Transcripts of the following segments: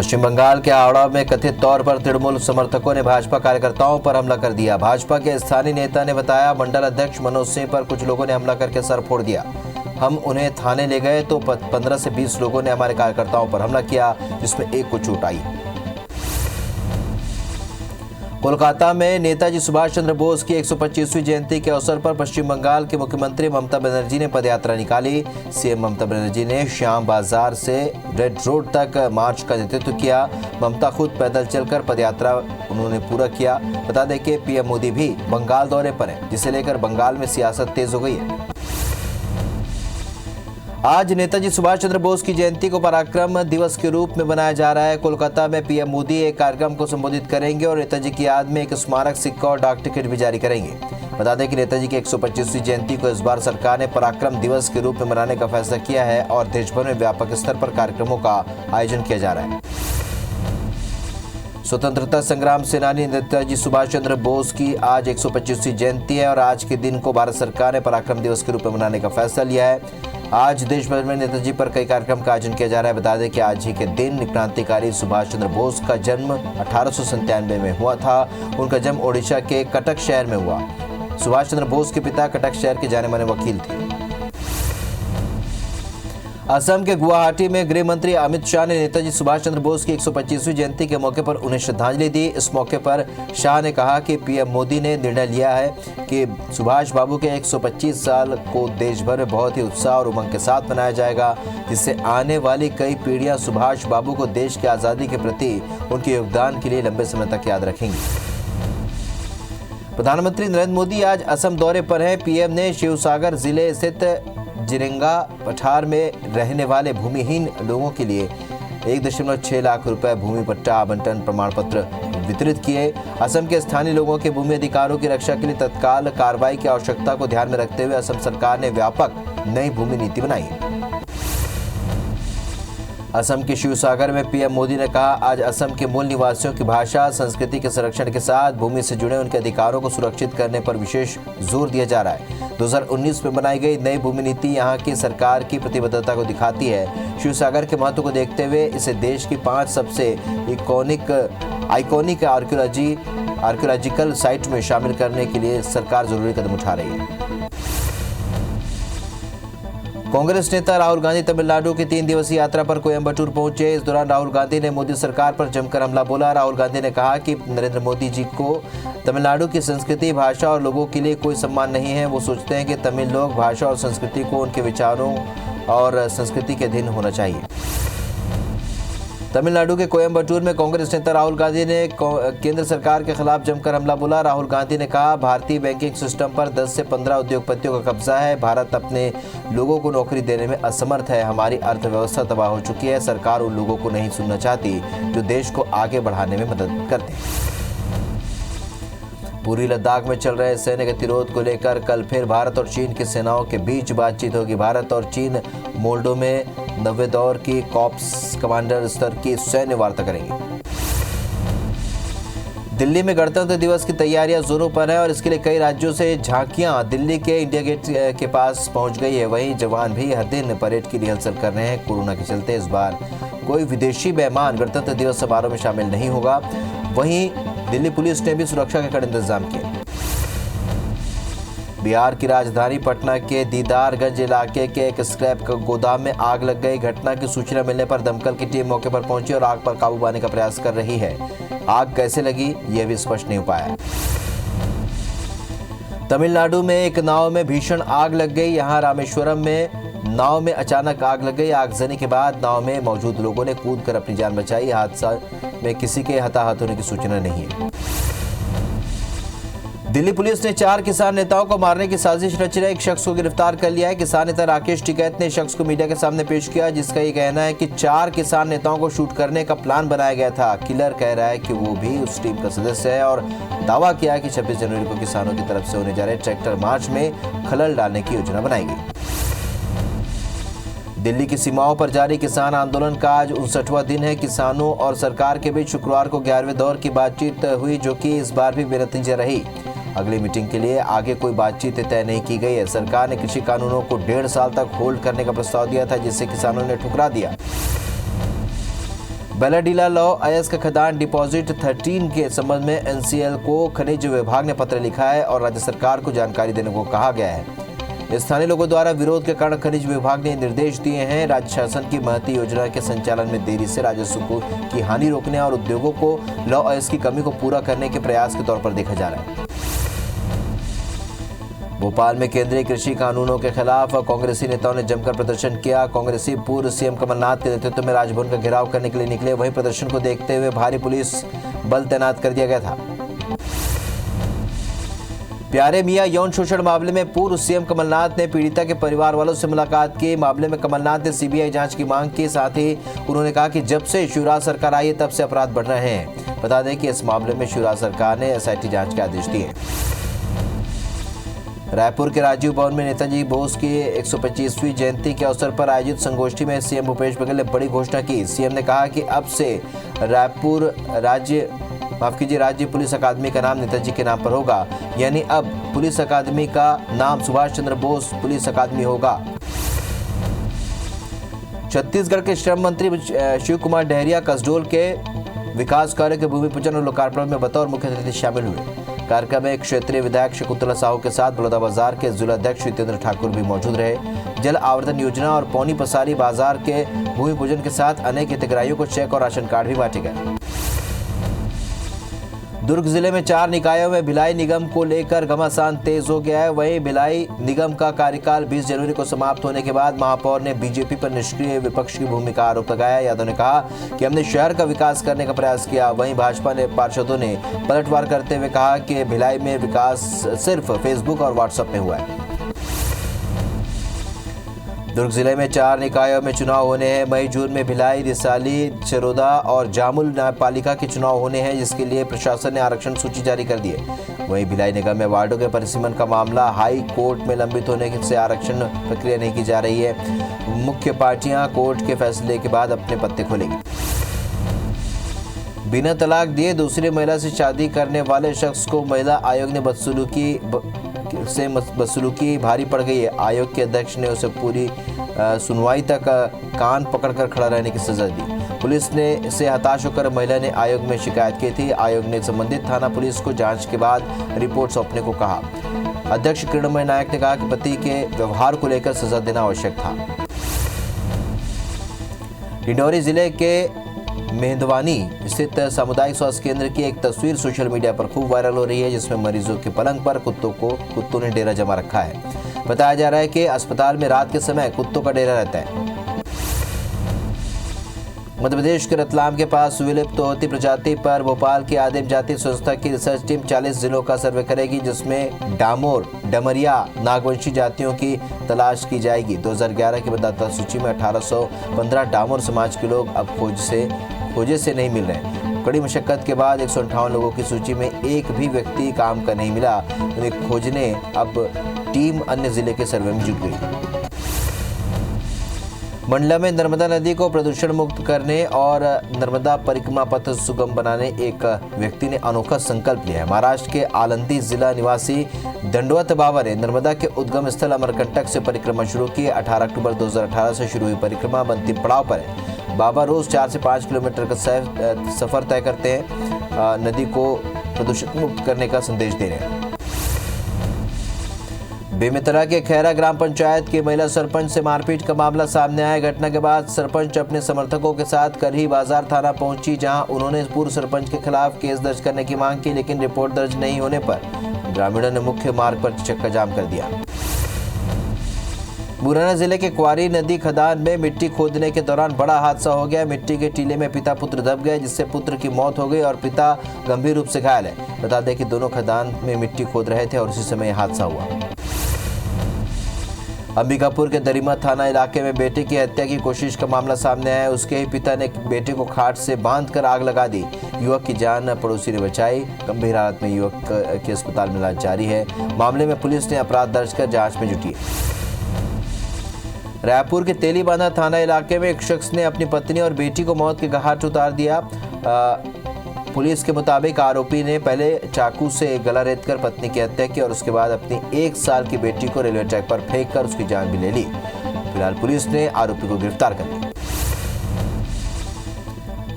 पश्चिम बंगाल के हावड़ा में कथित तौर पर तृणमूल समर्थकों ने भाजपा कार्यकर्ताओं पर हमला कर दिया। भाजपा के स्थानीय नेता ने बताया, मंडल अध्यक्ष मनोज सिंह पर कुछ लोगों ने हमला करके सर फोड़ दिया। हम उन्हें थाने ले गए तो 15 से 20 लोगों ने हमारे कार्यकर्ताओं पर हमला किया, जिसमें एक को चोट आई। कोलकाता में नेताजी सुभाष चंद्र बोस की 125वीं जयंती के अवसर पर पश्चिम बंगाल के मुख्यमंत्री ममता बनर्जी ने पदयात्रा निकाली। सीएम ममता बनर्जी ने श्याम बाजार से रेड रोड तक मार्च का नेतृत्व किया। ममता खुद पैदल चलकर पदयात्रा उन्होंने पूरा किया। बता दें कि पीएम मोदी भी बंगाल दौरे पर हैं, जिसे लेकर बंगाल में सियासत तेज हो गई है। आज नेताजी सुभाष चंद्र बोस की जयंती को पराक्रम दिवस के रूप में मनाया जा रहा है। कोलकाता में पीएम मोदी एक कार्यक्रम को संबोधित करेंगे और नेताजी की याद में एक स्मारक सिक्का और डाक टिकट भी जारी करेंगे। बता दें कि नेताजी की 125वीं जयंती को इस बार सरकार ने पराक्रम दिवस के रूप में मनाने का फैसला किया है और देश भर में व्यापक स्तर पर कार्यक्रमों का आयोजन किया जा रहा है। स्वतंत्रता संग्राम सेनानी नेताजी सुभाष चंद्र बोस की आज 125वीं जयंती है और आज के दिन को भारत सरकार ने पराक्रम दिवस के रूप में मनाने का फैसला लिया है। आज देश भर में नेताजी पर कई कार्यक्रम का आयोजन किया जा रहा है। बता दें कि आज ही के दिन क्रांतिकारी सुभाष चंद्र बोस का जन्म 1897 में हुआ था। उनका जन्म ओडिशा के कटक शहर में हुआ। सुभाष चंद्र बोस के पिता कटक शहर के जाने माने वकील थे। असम के गुवाहाटी में गृह मंत्री अमित शाह ने नेताजी सुभाष चंद्र बोस की 125वीं जयंती के मौके पर उन्हें श्रद्धांजलि दी। इस मौके पर शाह ने कहा कि पीएम मोदी ने निर्णय लिया है कि सुभाष बाबू के 125 साल को देश भर में बहुत ही उत्साह और उमंग के साथ मनाया जाएगा, जिससे आने वाली कई पीढ़ियां सुभाष बाबू को देश की आज़ादी के प्रति उनके योगदान के लिए लंबे समय तक याद रखेंगी। प्रधानमंत्री नरेंद्र मोदी आज असम दौरे पर हैं। पीएम ने शिवसागर जिले स्थित जिरेंगा पठार में रहने वाले भूमिहीन लोगों के लिए 1.6 लाख रुपए भूमि पट्टा आवंटन प्रमाण पत्र वितरित किए। असम के स्थानीय लोगों के भूमि अधिकारों की रक्षा के लिए तत्काल कार्रवाई की आवश्यकता को ध्यान में रखते हुए असम सरकार ने व्यापक नई भूमि नीति बनाई है। असम के शिवसागर में पीएम मोदी ने कहा, आज असम के मूल निवासियों की भाषा संस्कृति के संरक्षण के साथ भूमि से जुड़े उनके अधिकारों को सुरक्षित करने पर विशेष जोर दिया जा रहा है। 2019 में बनाई गई नई भूमि नीति यहाँ की सरकार की प्रतिबद्धता को दिखाती है। शिवसागर के महत्व को देखते हुए इसे देश की 5 सबसे आइकॉनिक आर्कियोलॉजिकल साइट में शामिल करने के लिए सरकार जरूरी कदम उठा रही है। कांग्रेस नेता राहुल गांधी तमिलनाडु की 3 दिवसीय यात्रा पर कोयम्बटूर पहुंचे। इस दौरान राहुल गांधी ने मोदी सरकार पर जमकर हमला बोला। राहुल गांधी ने कहा कि नरेंद्र मोदी जी को तमिलनाडु की संस्कृति, भाषा और लोगों के लिए कोई सम्मान नहीं है। वो सोचते हैं कि तमिल लोग, भाषा और संस्कृति को उनके विचारों और संस्कृति के अधीन होना चाहिए। तमिलनाडु के कोयम्बटूर में कांग्रेस नेता राहुल गांधी ने केंद्र सरकार के खिलाफ जमकर हमला बोला। राहुल गांधी ने कहा, भारतीय बैंकिंग सिस्टम पर 10 से 15 उद्योगपतियों का कब्जा है। भारत अपने लोगों को नौकरी देने में असमर्थ है। हमारी अर्थव्यवस्था तबाह हो चुकी है। सरकार उन लोगों को नहीं सुनना चाहती जो देश को आगे बढ़ाने में मदद करते हैं। पूर्वी लद्दाख में चल रहे सैन्य गतिरोध को लेकर कल फिर भारत और चीन की सेनाओं के बीच बातचीत होगी। भारत और चीन मोल्डो में 90 दौर की कॉर्प्स कमांडर स्तर की सैन्य वार्ता करेंगे। दिल्ली में गणतंत्र दिवस की तैयारियां जोरों पर है और इसके लिए कई राज्यों से झांकियां दिल्ली के इंडिया गेट के पास पहुंच गई है। वहीं जवान भी हर दिन परेड की रिहर्सल कर रहे हैं। कोरोना के चलते इस बार कोई विदेशी मेहमान गणतंत्र दिवस समारोह में शामिल नहीं होगा। वहीं दिल्ली पुलिस ने भी सुरक्षा के कड़े इंतजाम किए। बिहार की राजधानी पटना के दीदारगंज इलाके के एक स्क्रैप गोदाम में आग लग गई। घटना की सूचना मिलने पर दमकल की टीम मौके पर पहुंची और आग पर काबू पाने का प्रयास कर रही है। आग कैसे लगी यह भी स्पष्ट नहीं हो पाया। तमिलनाडु में एक नाव में भीषण आग लग गई। यहां रामेश्वरम में नाव में अचानक आग लग गई। आगजनी के बाद नाव में मौजूद लोगों ने कूदकर अपनी जान बचाई। हादसा में किसी के हताहत होने की सूचना नहीं है। दिल्ली पुलिस ने 4 किसान नेताओं को मारने की साजिश रच रहे एक शख्स को गिरफ्तार कर लिया है। किसान नेता राकेश टिकैत ने शख्स को मीडिया के सामने पेश किया, जिसका ये कहना है कि 4 किसान नेताओं को शूट करने का प्लान बनाया गया था। किलर कह रहा है कि वो भी उस टीम का सदस्य है और दावा किया कि 26 जनवरी को किसानों की तरफ से होने जा रहे ट्रैक्टर मार्च में खलल डालने की योजना बनाई गई। दिल्ली की सीमाओं पर जारी किसान आंदोलन का आज 59वां दिन है। किसानों और सरकार के बीच शुक्रवार को 11वें दौर की बातचीत हुई, जो कि इस बार भी बेनतीजा रही। अगली मीटिंग के लिए आगे कोई बातचीत तय नहीं की गई है। सरकार ने कृषि कानूनों को 1.5 साल तक होल्ड करने का प्रस्ताव दिया था, जिसे किसानों ने ठुकरा दिया। बेलाडीला लॉ अयस्क खदान डिपॉजिट 13 के संबंध में एनसीएल को खनिज विभाग ने पत्र लिखा है और राज्य सरकार को जानकारी देने को कहा गया है। स्थानीय लोगों द्वारा विरोध के कारण खनिज विभाग ने निर्देश दिए हैं। राज्य शासन की महती योजना के संचालन में देरी से राजस्व की हानि रोकने और उद्योगों को लॉ अयस्क की कमी को पूरा करने के प्रयास के तौर पर देखा जा रहा है। भोपाल में केंद्रीय कृषि कानूनों के खिलाफ कांग्रेसी नेताओं ने जमकर प्रदर्शन किया। कांग्रेसी पूर्व सीएम कमलनाथ के नेतृत्व में राजभवन का घेराव करने के लिए निकले। वहीं प्रदर्शन को देखते हुए भारी पुलिस बल तैनात कर दिया गया था। प्यारे मियां यौन शोषण मामले में पूर्व सीएम कमलनाथ ने पीड़िता के परिवार वालों से मुलाकात की। मामले में कमलनाथ ने सीबीआई जांच की मांग की। साथ ही उन्होंने कहा कि जब से शिवराज सरकार आई है तब से अपराध बढ़ रहे हैं। बता दें कि इस मामले में शिवराज सरकार ने एसआईटी जांच के आदेश दिए। रायपुर के राजीव भवन में नेताजी बोस की 125वीं जयंती के अवसर पर आयोजित संगोष्ठी में सीएम भूपेश बघेल ने बड़ी घोषणा की। सीएम ने कहा कि अब से रायपुर राज्य पुलिस अकादमी का नाम नेताजी के नाम पर होगा, यानी अब पुलिस अकादमी का नाम सुभाष चंद्र बोस पुलिस अकादमी होगा। छत्तीसगढ़ के श्रम मंत्री शिव कुमार डहरिया कसडोल के विकास कार्य के भूमि पूजन और लोकार्पण में बतौर मुख्य अतिथि शामिल हुए। कार्यक्रम में क्षेत्रीय विधायक शकुंतला साहू के साथ बलौदाबाजार के जिलाध्यक्ष जितेंद्र ठाकुर भी मौजूद रहे। जल आवर्धन योजना और पौनी पसारी बाजार के भूमि पूजन के साथ अनेक हितग्राहियों को चेक और राशन कार्ड भी बांटे गए। दुर्ग जिले में 4 निकायों में भिलाई निगम को लेकर घमासान तेज हो गया है। वहीं भिलाई निगम का कार्यकाल 20 जनवरी को समाप्त होने के बाद महापौर ने बीजेपी पर निष्क्रिय विपक्ष की भूमिका का आरोप लगाया। यादव ने कहा कि हमने शहर का विकास करने का प्रयास किया। वहीं भाजपा ने पार्षदों ने पलटवार करते हुए कहा कि भिलाई में विकास सिर्फ फेसबुक और व्हाट्सएप में हुआ है। दुर्ग जिले में 4 निकायों में चुनाव होने हैं। मई जून में भिलाई, रिसाली, चरोदा और जामुल न्यायपालिका के चुनाव होने हैं, जिसके लिए प्रशासन ने आरक्षण सूची जारी कर दी है। वहीं भिलाई निगम में वार्डों के परिसीमन का मामला हाई कोर्ट में लंबित होने से आरक्षण प्रक्रिया नहीं की जा रही है। मुख्य पार्टियां कोर्ट के फैसले के बाद अपने पत्ते खोलेंगी। बिना तलाक दिए दूसरी महिला से शादी करने वाले शख्स को महिला आयोग ने बदसलूकी भारी पड़ गई है। आयोग के अध्यक्ष ने उसे पूरी सुनवाई तक कान पकड़कर खड़ा रहने की सजा दी। पुलिस ने इसे हताश होकर महिला ने आयोग में शिकायत की थी। आयोग ने संबंधित थाना पुलिस को जांच के बाद रिपोर्ट सौंपने को कहा। अध्यक्ष किरणमय नायक ने कहा कि पति के व्यवहार को लेकर सजा देना आवश्यक था। डिंडौरी जिले के मेहंदवानी स्थित सामुदायिक स्वास्थ्य केंद्र की एक तस्वीर सोशल मीडिया पर खूब वायरल हो रही है, जिसमें मरीजों के पलंग पर कुत्तों ने डेरा जमा रखा है। बताया जा रहा है कि अस्पताल में रात के समय कुत्तों का डेरा रहता है। मध्य प्रदेश के रतलाम के पास विलुप्त होती प्रजाति पर भोपाल की आदिम जाति संस्था की रिसर्च टीम 40 जिलों का सर्वे करेगी, जिसमें डामोर, डमरिया, नागवंशी जातियों की तलाश की जाएगी। 2011 की मतदाता सूची में 1815 डामोर समाज के लोग अब खोजे से नहीं मिल रहे। कड़ी मशक्कत के बाद 158 लोगों की सूची में एक भी व्यक्ति काम का नहीं मिला। उन्हें खोजने अब टीम अन्य जिले के सर्वे में जुट गई। मंडला में नर्मदा नदी को प्रदूषण मुक्त करने और नर्मदा परिक्रमा पथ सुगम बनाने एक व्यक्ति ने अनोखा संकल्प लिया है। महाराष्ट्र के आलंदी जिला निवासी दंडवत बाबा ने नर्मदा के उद्गम स्थल अमरकंटक से परिक्रमा शुरू की। 18 अक्टूबर 2018 से शुरू हुई परिक्रमा अंतिम पड़ाव पर है। बाबा रोज 4 से 5 किलोमीटर का सफर तय करते हैं। नदी को प्रदूषण मुक्त करने का संदेश दे रहे हैं। बेमेतरा के खैरा ग्राम पंचायत की महिला सरपंच से मारपीट का मामला सामने आया। घटना के बाद सरपंच अपने समर्थकों के साथ करही बाजार थाना पहुंची, जहां उन्होंने पूर्व सरपंच के खिलाफ केस दर्ज करने की मांग की, लेकिन रिपोर्ट दर्ज नहीं होने पर ग्रामीणों ने मुख्य मार्ग पर चक्का जाम कर दिया। मुरैना जिले के क्वारी नदी खदान में मिट्टी खोदने के दौरान बड़ा हादसा हो गया। मिट्टी के टीले में पिता पुत्र दब गए, जिससे पुत्र की मौत हो गई और पिता गंभीर रूप से घायल है। बता दें कि दोनों खदान में मिट्टी खोद रहे थे और उसी समय यह हादसा हुआ। अंबिकापुर के दरिमा थाना इलाके में बेटे की हत्या की कोशिश का मामला सामने आया है। उसके ही पिता ने बेटे को खाट से बांधकर आग लगा दी। युवक की जान पड़ोसी ने बचाई। गंभीर हालत में युवक के अस्पताल में इलाज जारी है। मामले में पुलिस ने अपराध दर्ज कर जांच में जुटी है। रायपुर के तेलीबांधा थाना इलाके में एक शख्स ने अपनी पत्नी और बेटी को मौत के घाट उतार दिया। पुलिस के मुताबिक आरोपी ने पहले चाकू से गला रेतकर पत्नी की हत्या की और उसके बाद अपनी 1 साल की बेटी को रेलवे ट्रैक पर फेंककर उसकी जान भी ले ली। फिलहाल पुलिस ने आरोपी को गिरफ्तार कर लिया।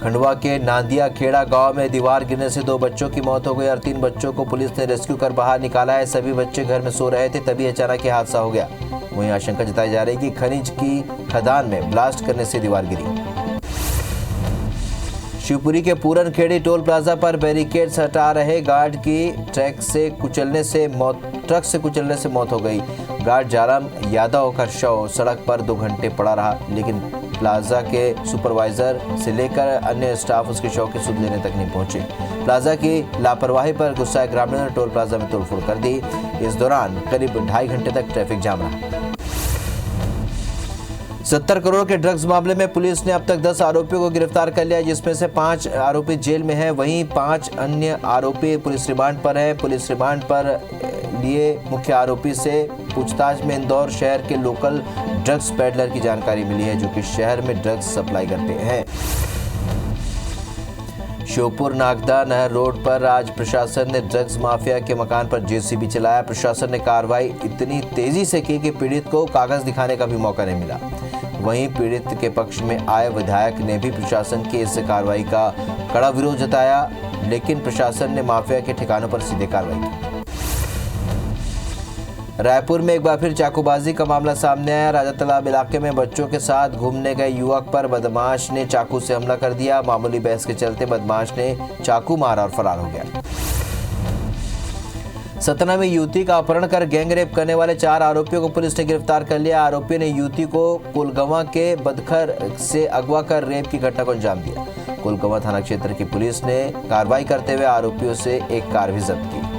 खंडवा के नांदिया खेड़ा गांव में दीवार गिरने से 2 बच्चों की मौत हो गई और 3 बच्चों को पुलिस ने रेस्क्यू कर बाहर निकाला है। सभी बच्चे घर में सो रहे थे, तभी अचानक ये हादसा हो गया। वहीं आशंका जताई जा रही है कि खनिज की खदान में ब्लास्ट करने से दीवार गिरी। शिवपुरी के पूरनखेड़ी टोल प्लाजा पर बैरिकेड्स हटा रहे गार्ड की ट्रक से कुचलने से मौत हो गई। गार्ड जालम यादव का शव सड़क पर 2 घंटे पड़ा रहा, लेकिन प्लाजा के सुपरवाइजर से लेकर अन्य स्टाफ उसके शव की सुध लेने तक नहीं पहुंचे। प्लाजा की लापरवाही पर गुस्साए ग्रामीणों ने टोल प्लाजा में तोड़फोड़ कर दी। इस दौरान करीब 2.5 घंटे तक ट्रैफिक जाम रहा। 70 करोड़ के ड्रग्स मामले में पुलिस ने अब तक 10 आरोपियों को गिरफ्तार कर लिया, जिसमें से 5 आरोपी जेल में हैं। वहीं 5 अन्य आरोपी पुलिस रिमांड पर हैं। पुलिस रिमांड पर लिए मुख्य आरोपी से पूछताछ में इंदौर शहर के लोकल ड्रग्स पेडलर की जानकारी मिली है, जो कि शहर में ड्रग्स सप्लाई करते हैं। श्योपुर नागदा नहर रोड पर आज प्रशासन ने ड्रग्स माफिया के मकान पर जेसीबी चलाया। प्रशासन ने कार्रवाई इतनी तेजी से की कि पीड़ित को कागज दिखाने का भी मौका नहीं मिला। वहीं पीड़ित के पक्ष में आए विधायक ने भी प्रशासन की इस कार्रवाई का कड़ा विरोध जताया, लेकिन प्रशासन ने माफिया के ठिकानों पर सीधे कार्रवाई की। रायपुर में एक बार फिर चाकूबाजी का मामला सामने आया। राजा तालाब इलाके में बच्चों के साथ घूमने गए युवक पर बदमाश ने चाकू से हमला कर दिया। मामूली बहस के चलते बदमाश ने चाकू मारा और फरार हो गया। सतना में युवती का अपहरण कर गैंगरेप करने वाले 4 आरोपियों को पुलिस ने गिरफ्तार कर लिया। आरोपियों ने युवती को कोलगवा के बदखर से अगवा कर रेप की घटना को अंजाम दिया। कोलगवा थाना क्षेत्र की पुलिस ने कार्रवाई करते हुए आरोपियों से एक कार भी जब्त की।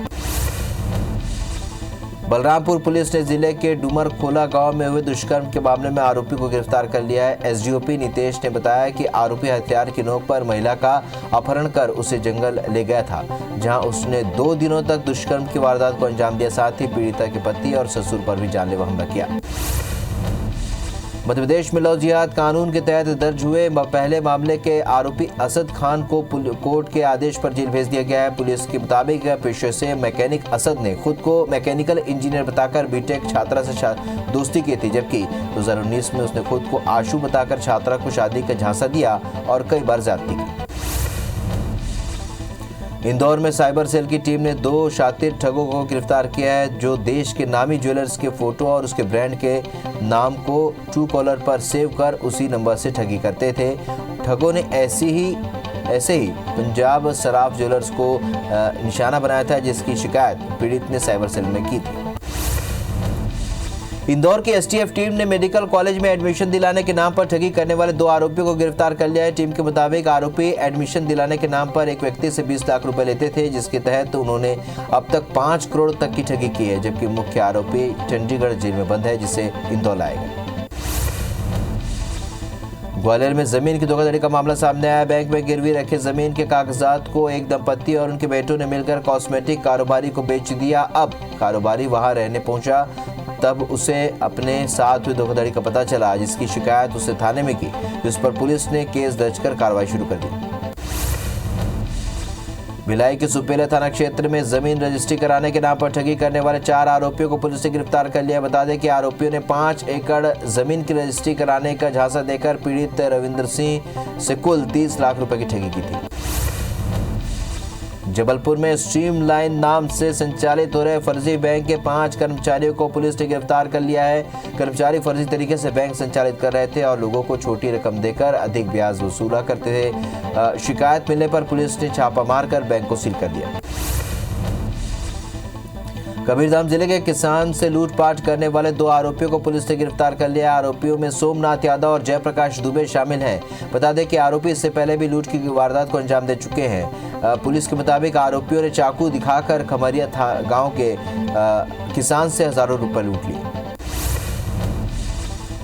बलरामपुर पुलिस ने जिले के डूमर खोला गांव में हुए दुष्कर्म के मामले में आरोपी को गिरफ्तार कर लिया है। एसडीओपी नितेश ने बताया कि आरोपी हथियार की नोक पर महिला का अपहरण कर उसे जंगल ले गया था, जहां उसने 2 दिनों तक दुष्कर्म की वारदात को अंजाम दिया। साथ ही पीड़िता के पति और ससुर पर भी जानलेवा हमला किया। मध्य प्रदेश में लव जिहाद कानून के तहत दर्ज हुए पहले मामले के आरोपी असद खान को कोर्ट के आदेश पर जेल भेज दिया गया है। पुलिस के मुताबिक पेशे से मैकेनिक असद ने खुद को मैकेनिकल इंजीनियर बताकर बीटेक छात्रा से दोस्ती की थी, जबकि 2019 में उसने खुद को आशु बताकर छात्रा को शादी का झांसा दिया और कई बार ज्यादती की। इंदौर में साइबर सेल की टीम ने 2 शातिर ठगों को गिरफ्तार किया है, जो देश के नामी ज्वेलर्स के फोटो और उसके ब्रांड के नाम को ट्रू कॉलर पर सेव कर उसी नंबर से ठगी करते थे। ठगों ने ऐसे ही पंजाब सराफ ज्वेलर्स को निशाना बनाया था, जिसकी शिकायत पीड़ित ने साइबर सेल में की थी। इंदौर की एसटीएफ टीम ने मेडिकल कॉलेज में एडमिशन दिलाने के नाम पर ठगी करने वाले 2 आरोपियों को गिरफ्तार कर लिया है। टीम के मुताबिक आरोपी एडमिशन दिलाने के नाम पर एक व्यक्ति से 20 लाख रुपए लेते थे, जिसके तहत उन्होंने अब तक 5 करोड़ तक की ठगी की है, जबकि मुख्य आरोपी चंडीगढ़ जेल में बंद है, जिसे इंदौर लाया गया। ग्वालियर में जमीन की धोखाधड़ी का मामला सामने आया। बैंक में गिरवी रखे जमीन के कागजात को एक दंपत्ति और उनके बेटों ने मिलकर कॉस्मेटिक कारोबारी को बेच दिया। अब कारोबारी वहां रहने पहुंचा, तब उसे अपने साथ हुई धोखाधड़ी का पता चला, जिसकी शिकायत उसे थाने में की, जिस पर पुलिस ने केस दर्ज कर कार्रवाई शुरू कर दी। भिलाई के सुपेला थाना क्षेत्र में जमीन रजिस्ट्री कराने के नाम पर ठगी करने वाले 4 आरोपियों को पुलिस ने गिरफ्तार कर लिया। बता दें कि आरोपियों ने 5 एकड़ जमीन की रजिस्ट्री कराने का झांसा देकर पीड़ित रविंद्र सिंह से कुल 30 लाख रुपए की ठगी की थी। जबलपुर में स्ट्रीमलाइन नाम से संचालित हो रहे फर्जी बैंक के 5 कर्मचारियों को पुलिस ने गिरफ्तार कर लिया है। कर्मचारी फर्जी तरीके से बैंक संचालित कर रहे थे और लोगों को छोटी रकम देकर अधिक ब्याज वसूला करते थे। शिकायत मिलने पर पुलिस ने छापा मारकर बैंक को सील कर दिया। कबीरधाम जिले के किसान से लूटपाट करने वाले 2 आरोपियों को पुलिस ने गिरफ्तार कर लिया। आरोपियों में सोमनाथ यादव और जयप्रकाश दुबे शामिल हैं। बता दें कि आरोपी इससे पहले भी लूट की वारदात को अंजाम दे चुके हैं। पुलिस के मुताबिक आरोपियों ने चाकू दिखाकर खमरिया गांव के किसान से हजारों रुपए लूट लिए।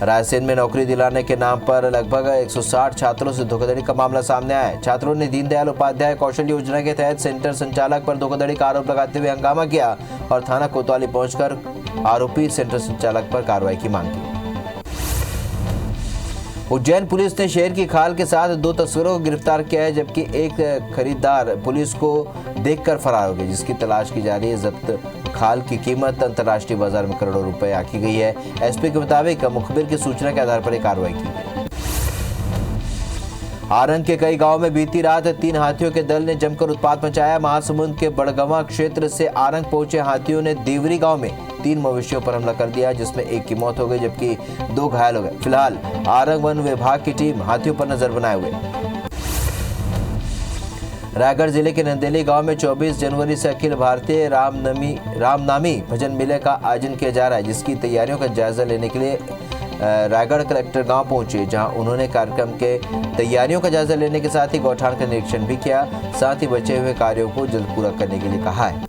रायसेन में नौकरी दिलाने के नाम पर लगभग 160 छात्रों से धोखाधड़ी का मामला सामने आया है। छात्रों ने दीनदयाल उपाध्याय कौशल योजना के तहत सेंटर संचालक पर धोखाधड़ी का आरोप लगाते हुए हंगामा किया और थाना कोतवाली पहुंचकर आरोपी सेंटर संचालक पर कार्रवाई की मांग की। उज्जैन पुलिस ने शेर की खाल के साथ 2 तस्करों को गिरफ्तार किया है, जबकि एक खरीदार पुलिश को देखकर फरार हो गए, जिसकी तलाश की जा रही है। जब्त खाल की कीमत अंतर्राष्ट्रीय बाजार में करोड़ों रुपए आंकी गई है। एसपी के मुताबिक मुखबिर की सूचना के आधार पर कार्रवाई की गई। आरंग के कई गांव में बीती रात 3 हाथियों के दल ने जमकर उत्पात मचाया। महासमुंद के बड़गवा क्षेत्र से आरंग पहुंचे हाथियों ने देवरी गांव में 3 मवेशियों पर हमला कर दिया, जिसमें एक की मौत हो गई जबकि 2 घायल हो गए। फिलहाल आरंग वन विभाग की टीम हाथियों पर नजर बनाए हुए। रायगढ़ जिले के नंदेली गांव में 24 जनवरी से अखिल भारतीय रामनामी भजन मेले का आयोजन किया जा रहा है, जिसकी तैयारियों का जायजा लेने के लिए रायगढ़ कलेक्टर गांव पहुंचे, जहां उन्होंने कार्यक्रम के तैयारियों का जायजा लेने के साथ ही गौठान का निरीक्षण भी किया। साथ ही बचे हुए कार्यों को जल्द पूरा करने के लिए कहा है।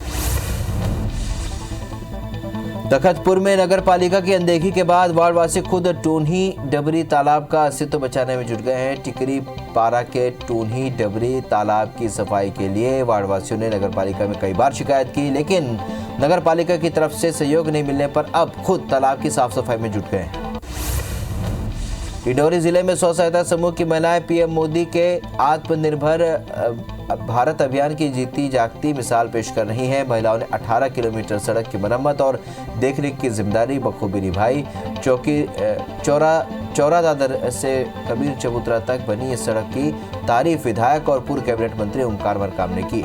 तखतपुर में नगर पालिका की अनदेखी के बाद वार्डवासी खुद टून्ही डबरी तालाब का अस्तित्व बचाने में जुट गए हैं। टिकरी पारा के टून्ही डबरी तालाब की सफाई के लिए वार्डवासियों ने नगर पालिका में कई बार शिकायत की, लेकिन नगर पालिका की तरफ से सहयोग नहीं मिलने पर अब खुद तालाब की साफ सफाई में जुट गए हैं। डिंडोरी जिले में स्व सहायता समूह की महिलाएं पीएम मोदी के आत्मनिर्भर भारत अभियान की जीती जागती मिसाल पेश कर रही हैं। महिलाओं ने 18 किलोमीटर सड़क की मरम्मत और देखरेख की जिम्मेदारी बखूबी निभाई। चौरा दादर से कबीर चबूतरा तक बनी इस सड़क की तारीफ विधायक और पूर्व कैबिनेट मंत्री ओमकार मरकाम ने की।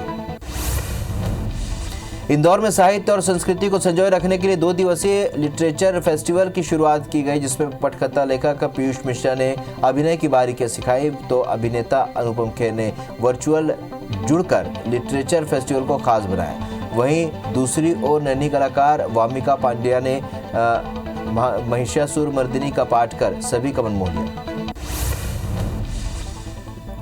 इंदौर में साहित्य और संस्कृति को संजोए रखने के लिए 2 दिवसीय लिटरेचर फेस्टिवल की शुरुआत की गई, जिसमें पटकथा लेखक पीयूष मिश्रा ने अभिनय की बारीकियां सिखाई, तो अभिनेता अनुपम खेर ने वर्चुअल जुड़कर लिटरेचर फेस्टिवल को खास बनाया। वहीं दूसरी ओर नन्ही कलाकार वामिका पांड्या ने महिषासुर मर्दिनी का पाठ कर सभी का मन मोह लिया।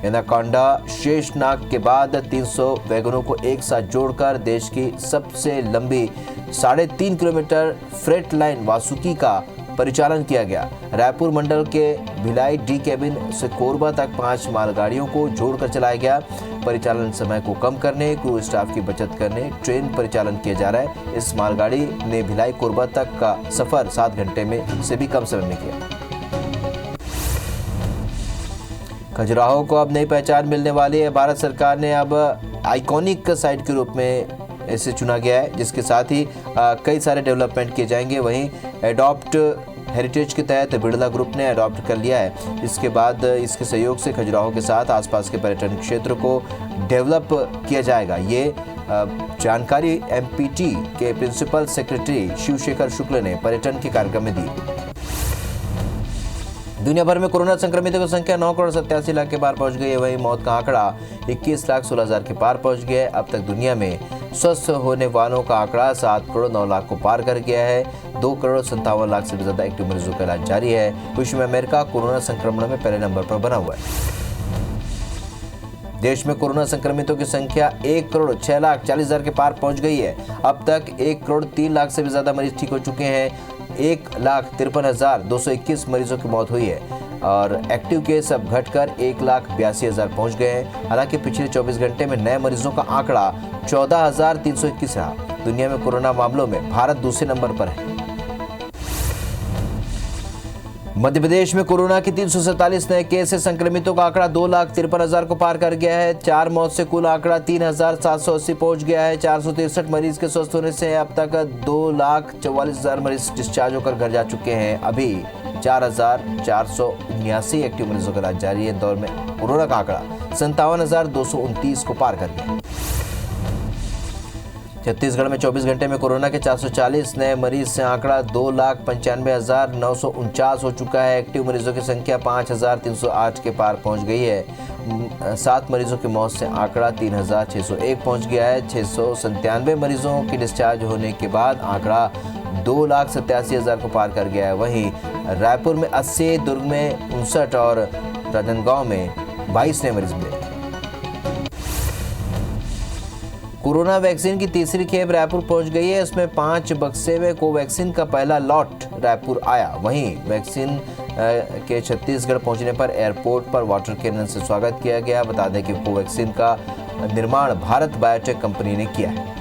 एनाकोंडा शेषनाग के बाद 300 वैगनों को एक साथ जोड़कर देश की सबसे लंबी 3.5 किलोमीटर फ्रेट लाइन वासुकी का परिचालन किया गया। रायपुर मंडल के भिलाई डी केबिन से कोरबा तक 5 मालगाड़ियों को जोड़कर चलाया गया। परिचालन समय को कम करने, क्रू स्टाफ की बचत करने ट्रेन परिचालन किया जा रहा है। इस मालगाड़ी ने भिलाई कोरबा तक का सफर 7 घंटे में से भी कम समय में किया। खजुराहो को अब नई पहचान मिलने वाली है। भारत सरकार ने अब आइकॉनिक साइट के रूप में इसे चुना गया है, जिसके साथ ही कई सारे डेवलपमेंट किए जाएंगे। वहीं एडॉप्ट हेरिटेज के तहत बिरला ग्रुप ने अडॉप्ट कर लिया है। इसके बाद इसके सहयोग से खजुराहो के साथ आसपास के पर्यटन क्षेत्र को डेवलप किया जाएगा। ये जानकारी एमपीटी के प्रिंसिपल सेक्रेटरी शिवशेखर शुक्ल ने पर्यटन के कार्यक्रम में दी। दुनिया भर में कोरोना संक्रमितों की संख्या 9,87 लाख के पार पहुंच गई है। वहीं मौत का आंकड़ा 21,16,000 के पार पहुंच गया है। अब तक दुनिया में स्वस्थ होने वालों का आंकड़ा 7,09,00,000 को पार कर गया है। 2,57,00,000 से भी ज्यादा एक्टिव मरीजों का इलाज जारी है। विश्व में अमेरिका कोरोना संक्रमण में पहले नंबर पर बना हुआ है। देश में कोरोना संक्रमितों की संख्या 1,06,40,000 के पार पहुंच गई है। अब तक 1,03,00,000 से भी ज्यादा मरीज ठीक हो चुके हैं। 1,53,221 मरीजों की मौत हुई है और एक्टिव केस अब घटकर 1,82,000 पहुंच गए हैं। हालांकि पिछले 24 घंटे में नए मरीजों का आंकड़ा 14,321 रहा। दुनिया में कोरोना मामलों में भारत दूसरे नंबर पर है। मध्य प्रदेश में कोरोना के 347 नए केस से संक्रमितों का आंकड़ा 2,53,000 को पार कर गया है। 4 मौत से कुल आंकड़ा 3,780 पहुंच गया है। 463 मरीज के स्वस्थ होने से अब तक 2,44,000 मरीज डिस्चार्ज होकर घर जा चुके हैं। अभी 4,479 एक्टिव मरीजों का इलाज जारी है। इंदौर में कोरोना का आंकड़ा 57,229 को पार कर गया। छत्तीसगढ़ में 24 घंटे में कोरोना के 440 नए मरीज से आंकड़ा 2,95,949 हो चुका है। एक्टिव मरीजों की संख्या 5,308 के पार पहुंच गई है। 7 मरीजों की मौत से आंकड़ा 3,601 पहुंच गया है। 697 मरीजों की डिस्चार्ज होने के बाद आंकड़ा 2,87,000 को पार कर गया है। वहीं रायपुर में 80, दुर्ग में 59 और राजनांदगांव में 22 नए मरीज मिले। कोरोना वैक्सीन की तीसरी खेप रायपुर पहुंच गई है। इसमें 5 बक्से में कोवैक्सीन का पहला लॉट रायपुर आया। वहीं वैक्सीन के छत्तीसगढ़ पहुंचने पर एयरपोर्ट पर वाटर कैनन से स्वागत किया गया। बता दें कि कोवैक्सीन का निर्माण भारत बायोटेक कंपनी ने किया है।